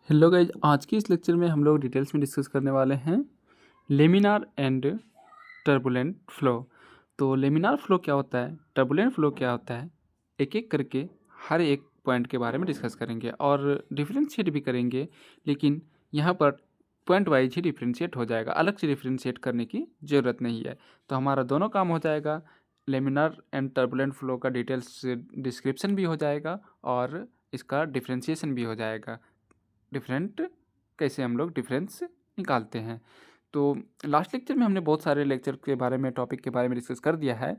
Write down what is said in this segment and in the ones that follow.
Hello guys, आज की इस लेक्चर में हम लोग डिटेल्स में डिस्कस करने वाले हैं लेमिनार एंड टर्बुलेंट फ्लो। तो लेमिनार फ्लो क्या होता है, टर्बुलेंट फ्लो क्या होता है, एक एक करके हर एक पॉइंट के बारे में डिस्कस करेंगे और डिफ्रेंशिएट भी करेंगे। लेकिन यहाँ पर पॉइंट वाइज ही डिफ्रेंशिएट हो जाएगा, अलग से डिफ्रेंशिएट करने की ज़रूरत नहीं है। तो हमारा दोनों काम हो जाएगा, लेमिनार एंड टर्बुलेंट फ्लो का डिटेल्स डिस्क्रिप्शन भी हो जाएगा और इसका डिफ्रेंशिएशन भी हो जाएगा, डिफरेंट कैसे हम लोग डिफरेंस निकालते हैं। तो लास्ट लेक्चर में हमने बहुत सारे लेक्चर के बारे में, टॉपिक के बारे में डिस्कस कर दिया है।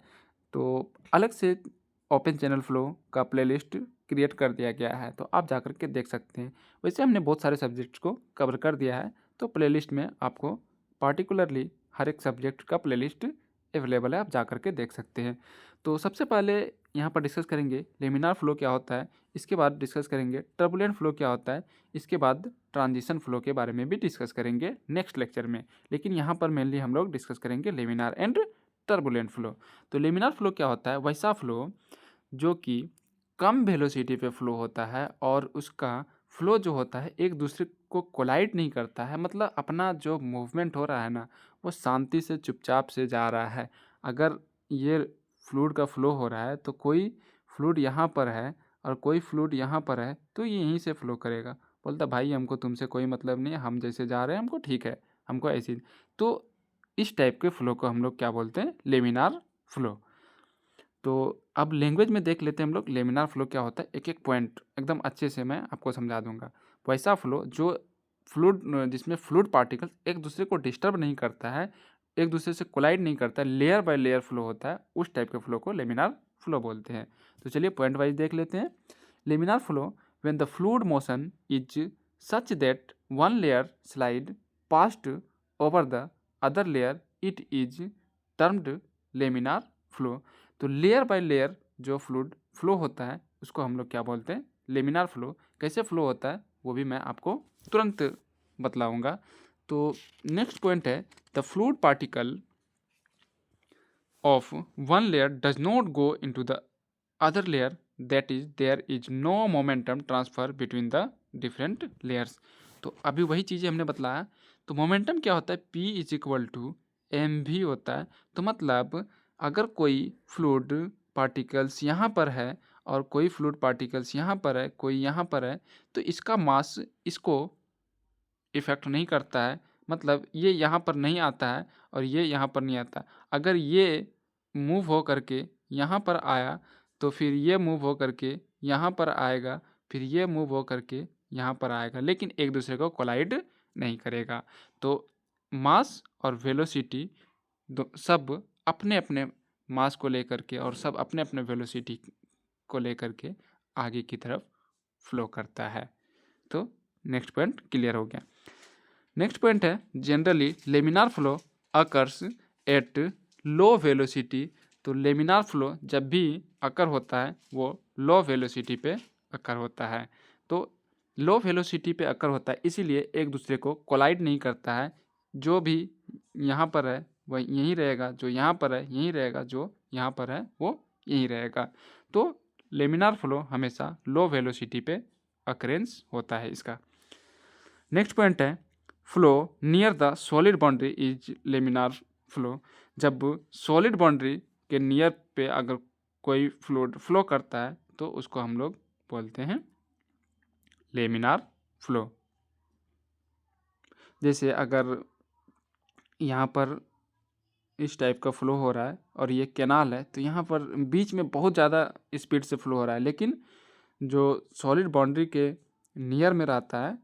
तो अलग से ओपन चैनल फ्लो का प्लेलिस्ट क्रिएट कर दिया गया है, तो आप जा कर के देख सकते हैं। वैसे हमने बहुत सारे सब्जेक्ट्स को कवर कर दिया है, तो प्लेलिस्ट में आपको पार्टिकुलरली हर एक सब्जेक्ट का प्लेलिस्ट अवेलेबल है, आप जा कर के देख सकते हैं। तो सबसे पहले यहाँ पर डिस्कस करेंगे लेमिनार फ्लो क्या होता है, इसके बाद डिस्कस करेंगे टर्बुलेंट फ्लो क्या होता है, इसके बाद ट्रांजिशन फ्लो के बारे में भी डिस्कस करेंगे नेक्स्ट लेक्चर में। लेकिन यहाँ पर मेनली हम लोग डिस्कस करेंगे लेमिनार एंड टर्बुलेंट फ्लो। तो लेमिनार फ्लो क्या होता है, वैसा फ्लो जो कि कम वेलोसिटी पे फ्लो होता है और उसका फ्लो जो होता है एक दूसरे को कोलाइड नहीं करता है, मतलब अपना जो मूवमेंट हो रहा है ना, वो शांति से चुपचाप से जा रहा है। अगर ये फ्लूइड का फ्लो हो रहा है तो कोई फ्लूइड यहाँ पर है और कोई फ्लूइड यहाँ पर है, तो ये यहीं से फ्लो करेगा। बोलता भाई हमको तुमसे कोई मतलब नहीं है, हम जैसे जा रहे हैं हमको ठीक है, हमको ऐसी। तो इस टाइप के फ्लो को हम लोग क्या बोलते हैं, लेमिनार फ्लो। तो अब लैंग्वेज में देख लेते हैं हम लोग लेमिनार फ्लो क्या होता है, एक एक पॉइंट एकदम अच्छे से मैं आपको समझा दूंगा। वैसा फ्लो जो फ्लूइड, जिसमें फ्लूइड पार्टिकल्स एक दूसरे को डिस्टर्ब नहीं करता है, एक दूसरे से कोलाइड नहीं करता है, लेयर बाय लेयर फ्लो होता है, उस टाइप के फ्लो को लेमिनार फ्लो बोलते हैं। तो चलिए पॉइंट वाइज देख लेते हैं। Laminar flow when the fluid motion is such that one layer slide past over the other layer, it is termed laminar flow. तो लेयर बाय लेयर जो फ्लूइड फ्लो होता है उसको हम लोग क्या बोलते हैं, लेमिनार फ्लो। कैसे फ्लो होता है वो भी मैं आपको तुरंत बतलाऊंगा। तो नेक्स्ट पॉइंट है, the fluid particle of one layer does not go into the other layer, that is there is no momentum transfer between the different layers. तो अभी वही चीज़ें हमने बतलाया। तो मोमेंटम क्या होता है, P is equal to M भी होता है। तो मतलब अगर कोई फ्लूइड पार्टिकल्स यहाँ पर है और कोई फ्लूइड पार्टिकल्स यहाँ पर है, कोई यहाँ पर है, तो इसका मास इसको इफ़ेक्ट नहीं करता है। मतलब ये यहाँ पर नहीं आता है और ये यहाँ पर नहीं आता। अगर ये मूव हो करके यहाँ पर आया तो फिर ये मूव हो करके यहाँ पर आएगा, फिर ये मूव हो करके यहाँ पर आएगा, लेकिन एक दूसरे को कोलाइड नहीं करेगा। तो मास और वेलोसिटी सब अपने अपने मास को लेकर के और सब अपने अपने वेलोसिटी को लेकर के आगे की तरफ फ्लो करता है। तो नेक्स्ट पॉइंट क्लियर हो गया। नेक्स्ट पॉइंट है, generally laminar flow occurs at low velocity. तो लेमिनार फ्लो जब भी अकर होता है वो लो वेलोसिटी पे अकर होता है। तो लो वेलोसिटी पे अकर होता है, इसीलिए एक दूसरे को कोलाइड नहीं करता है। जो भी यहाँ पर है वह यहीं रहेगा, जो यहाँ पर है यहीं रहेगा, जो यहाँ पर है वो यहीं रहेगा। तो लेमिनार फ्लो हमेशा लो वेलोसिटी पे अकरेंस होता है इसका। नेक्स्ट पॉइंट है, flow near the solid boundary is laminar flow. जब सॉलिड बाउंड्री के नियर पे अगर कोई फ्लूइड फ्लो करता है तो उसको हम लोग बोलते हैं लेमिनार फ्लो। जैसे अगर यहाँ पर इस टाइप का फ्लो हो रहा है और ये कैनाल है, तो यहाँ पर बीच में बहुत ज़्यादा स्पीड से फ्लो हो रहा है, लेकिन जो सॉलिड बाउंड्री के नियर में रहता है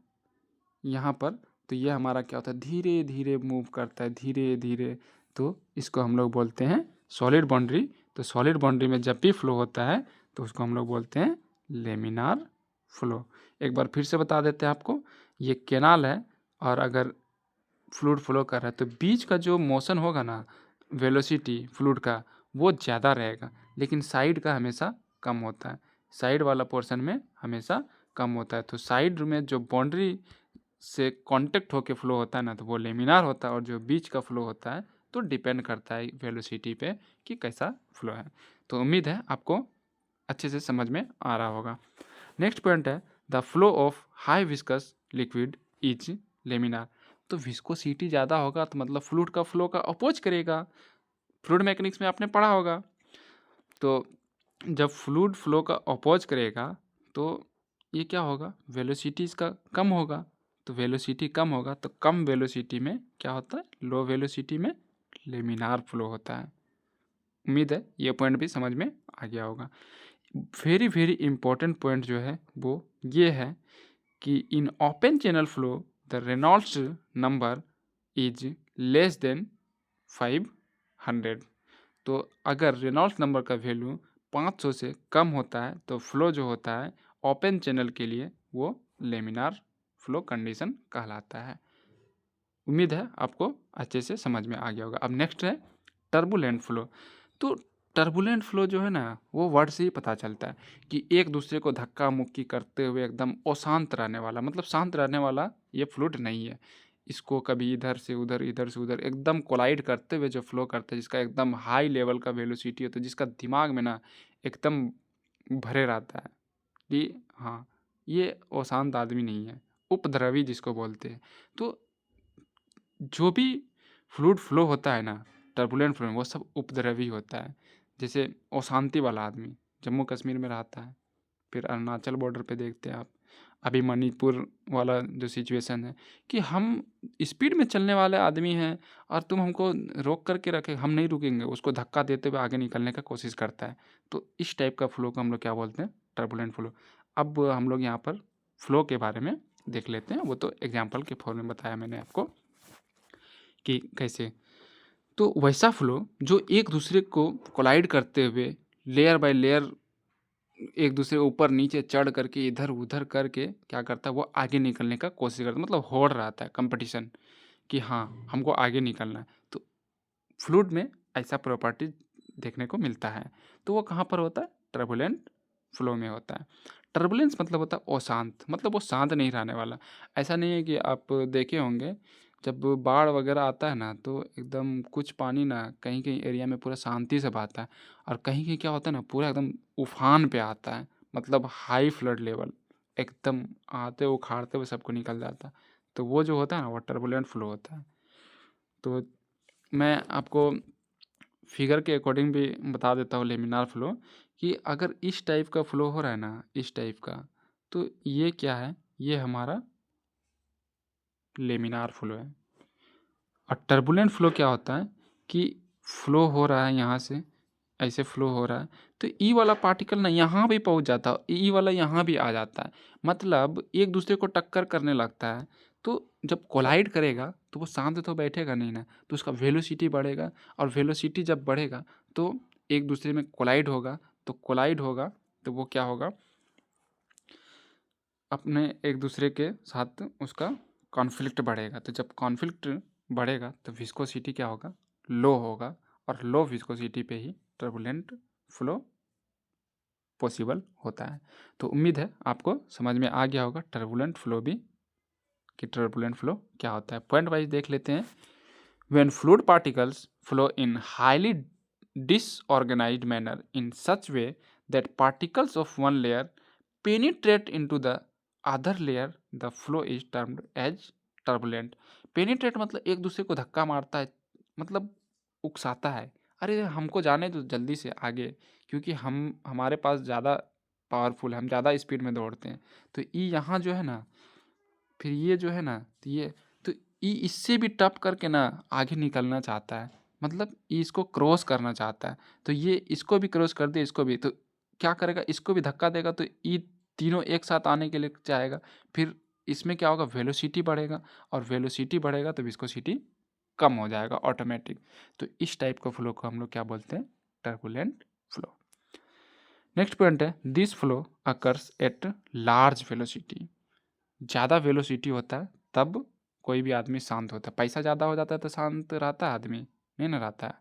यहाँ पर, तो ये हमारा क्या होता है, धीरे धीरे मूव करता है, धीरे धीरे। तो इसको हम लोग बोलते हैं सॉलिड बाउंड्री। तो सॉलिड बाउंड्री में जब भी फ्लो होता है तो उसको हम लोग बोलते हैं लेमिनार फ्लो। एक बार फिर से बता देते हैं आपको, ये कैनाल है और अगर फ्लूइड फ्लो कर रहा है तो बीच का जो मोशन होगा ना, वेलोसिटी फ्लूइड का वो ज़्यादा रहेगा, लेकिन साइड का हमेशा कम होता है। साइड वाला पोर्शन में हमेशा कम होता है। तो साइड में जो बाउंड्री से कांटेक्ट होके फ्लो होता है ना, तो वो लेमिनार होता है, और जो बीच का फ्लो होता है तो डिपेंड करता है वेलोसिटी पे कि कैसा फ्लो है। तो उम्मीद है आपको अच्छे से समझ में आ रहा होगा। नेक्स्ट पॉइंट है, the flow of high viscous liquid is laminar. तो विस्कोसिटी ज़्यादा होगा तो मतलब फ्लूइड का फ्लो का अपोज करेगा। फ्लूइड मैकेनिक्स में आपने पढ़ा होगा। तो जब फ्लूइड फ्लो का अपोज करेगा तो ये क्या होगा, वेलोसिटी इसका कम होगा। तो वेलोसिटी कम होगा तो कम वेलोसिटी में क्या होता है, लो वेलोसिटी में लेमिनार फ्लो होता है। उम्मीद है ये पॉइंट भी समझ में आ गया होगा। वेरी वेरी इंपॉर्टेंट पॉइंट जो है वो ये है कि in open channel flow the Reynolds number is less than 500। तो अगर रेनॉल्ड्स नंबर का वैल्यू 500 से कम होता है तो फ्लो जो होता है ओपन चैनल के लिए वो लेमिनार फ्लो कंडीशन कहलाता है। उम्मीद है आपको अच्छे से समझ में आ गया होगा। अब नेक्स्ट है टर्बुलेंट फ्लो। तो टर्बुलेंट फ्लो जो है ना वो वर्ड से ही पता चलता है कि एक दूसरे को धक्का मुक्की करते हुए एकदम अशांत रहने वाला, मतलब शांत रहने वाला ये फ्लूइड नहीं है। इसको कभी इधर से उधर इधर से उधर एकदम कोलाइड करते हुए जो फ्लो करता है, जिसका एकदम हाई लेवल का वेलोसिटी होता है, जिसका दिमाग में ना एकदम भरे रहता है कि हाँ ये अशांत आदमी नहीं है, उपद्रवी जिसको बोलते हैं। तो जो भी फ्लूइड फ्लो होता है ना टर्बुलेंट फ्लो में, वो सब उपद्रवी होता है। जैसे अशांति वाला आदमी जम्मू कश्मीर में रहता है, फिर अरुणाचल बॉर्डर पे देखते हैं आप, अभी मणिपुर वाला जो सिचुएशन है कि हम स्पीड में चलने वाले आदमी हैं और तुम हमको रोक करके रखे, हम नहीं रुकेंगे, उसको धक्का देते हुए आगे निकलने का कोशिश करता है। तो इस टाइप का फ्लो को हम लोग क्या बोलते हैं, टर्बुलेंट फ्लो। अब हम लोग यहाँ पर फ्लो के बारे में देख लेते हैं, वो तो एग्जाम्पल के फॉर्म में बताया मैंने आपको कि कैसे। तो वैसा फ्लो जो एक दूसरे को कोलाइड करते हुए लेयर बाय लेयर एक दूसरे के ऊपर नीचे चढ़ करके इधर उधर करके क्या करता है, वो आगे निकलने का कोशिश करता है, मतलब होड़ रहता है कंपटीशन कि हाँ हमको आगे निकलना है। तो फ्लूइड में ऐसा प्रॉपर्टी देखने को मिलता है। तो वो कहाँ पर होता है, टर्बुलेंट फ्लो में होता है। टर्बुलेंस मतलब होता है अशांत, मतलब वो शांत नहीं रहने वाला। ऐसा नहीं है कि आप देखे होंगे जब बाढ़ वगैरह आता है ना तो एकदम कुछ पानी ना कहीं कहीं एरिया में पूरा शांति से बहता है, और कहीं कहीं क्या होता है ना पूरा एकदम उफान पे आता है, मतलब हाई फ्लड लेवल एकदम आते उखाड़ते हुए सबको निकल जाता है। तो वो जो होता है ना वो टर्बुलेंट फ्लो होता है। तो मैं आपको फिगर के अकॉर्डिंग भी बता देता हूँ लेमिनार फ्लो कि अगर इस टाइप का फ्लो हो रहा है ना, इस टाइप का, तो ये क्या है, ये हमारा लेमिनार फ्लो है। और टर्बुलेंट फ्लो क्या होता है कि फ्लो हो रहा है यहाँ से, ऐसे फ्लो हो रहा है तो ई वाला पार्टिकल ना यहाँ भी पहुँच जाता है, ई वाला यहाँ भी आ जाता है, मतलब एक दूसरे को टक्कर करने लगता है। तो जब कोलाइड करेगा तो वो शांत तो बैठेगा नहीं ना, तो उसका वेलोसिटी बढ़ेगा, और वेलोसिटी जब बढ़ेगा तो एक दूसरे में कोलाइड होगा, तो कोलाइड होगा तो वो क्या होगा, अपने एक दूसरे के साथ उसका कॉन्फ्लिक्ट बढ़ेगा। तो जब कॉन्फ्लिक्ट बढ़ेगा तो विस्कोसिटी क्या होगा, लो होगा, और लो विस्कोसिटी पे ही टर्बुलेंट फ्लो पॉसिबल होता है। तो उम्मीद है आपको समझ में आ गया होगा टर्बुलेंट फ्लो भी, कि टर्बुलेंट फ्लो क्या होता है। पॉइंट वाइज देख लेते हैं। When fluid particles flow in highly disorganized manner in such way that particles of one layer penetrate into the other layer, the flow is termed as turbulent। penetrate मतलब एक दूसरे को धक्का मारता है, मतलब उकसाता है, अरे हमको जाने दो जल्दी से आगे, क्योंकि हम हमारे पास ज़्यादा पावरफुल है, हम ज़्यादा स्पीड में दौड़ते हैं। तो ई यहाँ जो है ना, फिर ये जो है ना, तो ई इससे भी टप करके ना आगे निकलना चाहता है, मतलब ई इसको क्रॉस करना चाहता है। तो ये इसको भी क्रॉस कर दे, इसको भी, तो क्या करेगा, इसको भी धक्का देगा, तो ई तीनों एक साथ आने के लिए चाहेगा। फिर इसमें क्या होगा, वेलोसिटी बढ़ेगा, और वेलोसिटी बढ़ेगा तो विस्कोसिटी कम हो जाएगा ऑटोमेटिक। तो इस टाइप का फ्लो को हम लोग क्या बोलते हैं, टर्बुलेंट फ्लो। नेक्स्ट पॉइंट है, this flow occurs at large velocity. ज़्यादा वेलोसिटी होता है तब कोई भी आदमी शांत होता है, पैसा ज़्यादा हो जाता है तो शांत रहता है आदमी, नहीं ना रहता है,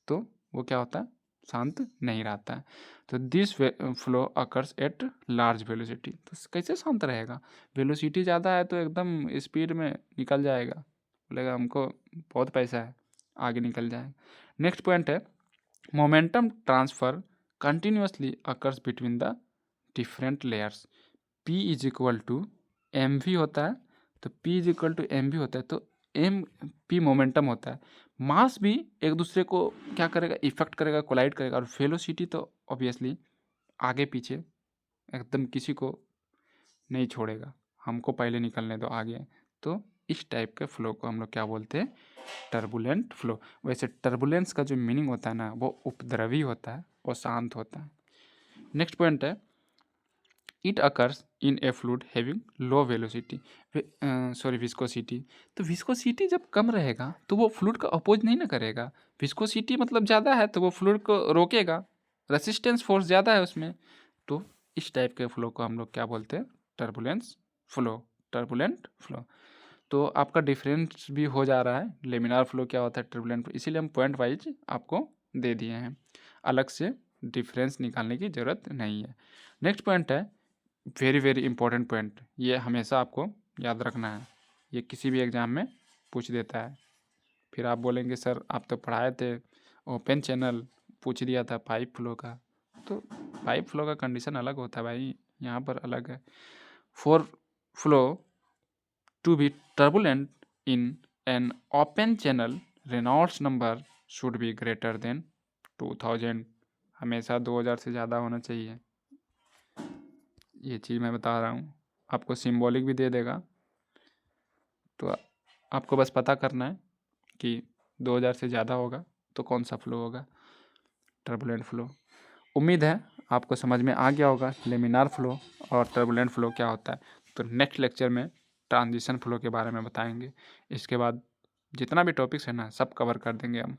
तो वो क्या होता है, शांत नहीं रहता है। तो this flow occurs at large velocity, तो कैसे शांत रहेगा, वेलोसिटी ज़्यादा है तो एकदम स्पीड में निकल जाएगा, बोलेगा हमको बहुत पैसा है, आगे निकल जाएगा। नेक्स्ट पॉइंट है, momentum transfer continuously occurs between the different layers. P is equal to m v होता है, तो P is equal to m v होता है, तो एम पी मोमेंटम होता है। मास भी एक दूसरे को क्या करेगा, इफेक्ट करेगा, कोलाइड करेगा, और वेलोसिटी तो ऑब्वियसली आगे पीछे एकदम किसी को नहीं छोड़ेगा, हमको पहले निकलने दो आगे। तो इस टाइप के फ्लो को हम लोग क्या बोलते हैं, टर्बुलेंट फ्लो। वैसे टर्बुलेंस का जो मीनिंग होता है ना, वो उपद्रवी होता है, वो शांत होता है। नेक्स्ट पॉइंट है, it occurs in A fluid having low velocity, sorry viscosity. तो विस्कोसिटी जब कम रहेगा तो वो फ्लूइड का अपोज नहीं ना करेगा। विस्कोसिटी मतलब ज़्यादा है तो वो फ्लूइड को रोकेगा, रेसिस्टेंस फोर्स ज़्यादा है उसमें। तो इस टाइप के फ्लो को हम लोग क्या बोलते हैं, टर्बुलेंस फ्लो, टर्बुलेंट फ्लो। तो आपका डिफरेंस भी हो जा रहा है, लेमिनार फ्लो क्या होता है, टर्बुलेंट, इसीलिए हम पॉइंट वाइज आपको दे दिए हैं, अलग से डिफरेंस निकालने की ज़रूरत नहीं है। नेक्स्ट पॉइंट है वेरी वेरी इंपॉर्टेंट पॉइंट, ये हमेशा आपको याद रखना है, ये किसी भी एग्ज़ाम में पूछ देता है। फिर आप बोलेंगे सर आप तो पढ़ाए थे ओपन चैनल, पूछ दिया था पाइप फ्लो का। तो पाइप फ्लो का कंडीशन अलग होता है भाई, यहाँ पर अलग है। For flow to be turbulent in an open channel, Reynolds number should be greater than 2000, हमेशा 2000 से ज़्यादा होना चाहिए। ये चीज़ मैं बता रहा हूँ, आपको सिंबॉलिक भी दे देगा, तो आपको बस पता करना है कि 2000 से ज़्यादा होगा तो कौन सा फ्लो होगा, टर्बुलेंट फ्लो। उम्मीद है आपको समझ में आ गया होगा लेमिनार फ्लो और टर्बुलेंट फ्लो क्या होता है। तो नेक्स्ट लेक्चर में ट्रांजिशन फ्लो के बारे में बताएंगे। इसके बाद जितना भी टॉपिक्स है ना, सब कवर कर देंगे हम।